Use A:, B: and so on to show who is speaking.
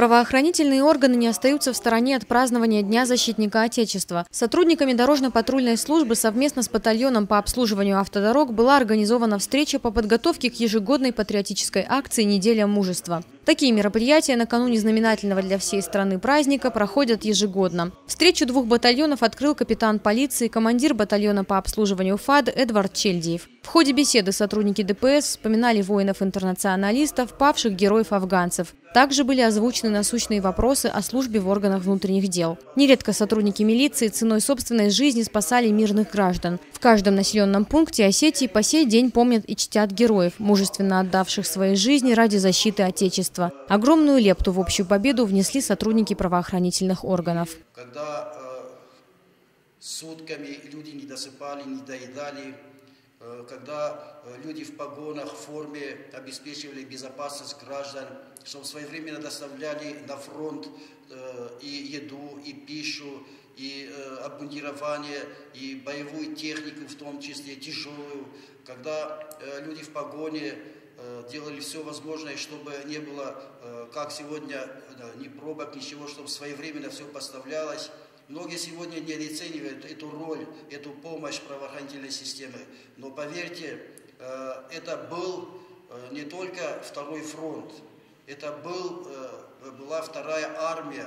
A: Правоохранительные органы не остаются в стороне от празднования Дня защитника Отечества. Сотрудниками дорожно-патрульной службы совместно с батальоном по обслуживанию автодорог была организована встреча по подготовке к ежегодной патриотической акции «Неделя мужества». Такие мероприятия накануне знаменательного для всей страны праздника проходят ежегодно. Встречу двух батальонов открыл капитан полиции, командир батальона по обслуживанию ФАД Эдвард Чельдиев. В ходе беседы сотрудники ДПС вспоминали воинов-интернационалистов, павших героев-афганцев. Также были озвучены насущные вопросы о службе в органах внутренних дел. Нередко сотрудники милиции ценой собственной жизни спасали мирных граждан. В каждом населенном пункте Осетии по сей день помнят и чтят героев, мужественно отдавших свои жизни ради защиты Отечества. Огромную лепту в общую победу внесли сотрудники правоохранительных органов.
B: Когда сутками люди не досыпали, не доедали, когда люди в погонах, в форме обеспечивали безопасность граждан, чтобы своевременно доставляли на фронт и еду, и пищу, и обмундирование, и боевую технику, в том числе тяжелую, когда люди в погоне делали все возможное, чтобы не было, как сегодня, ни пробок, ничего, чтобы своевременно все поставлялось. Многие сегодня не оценивают эту роль, эту помощь правоохранительной системы. Но поверьте, это был не только второй фронт, это была вторая армия.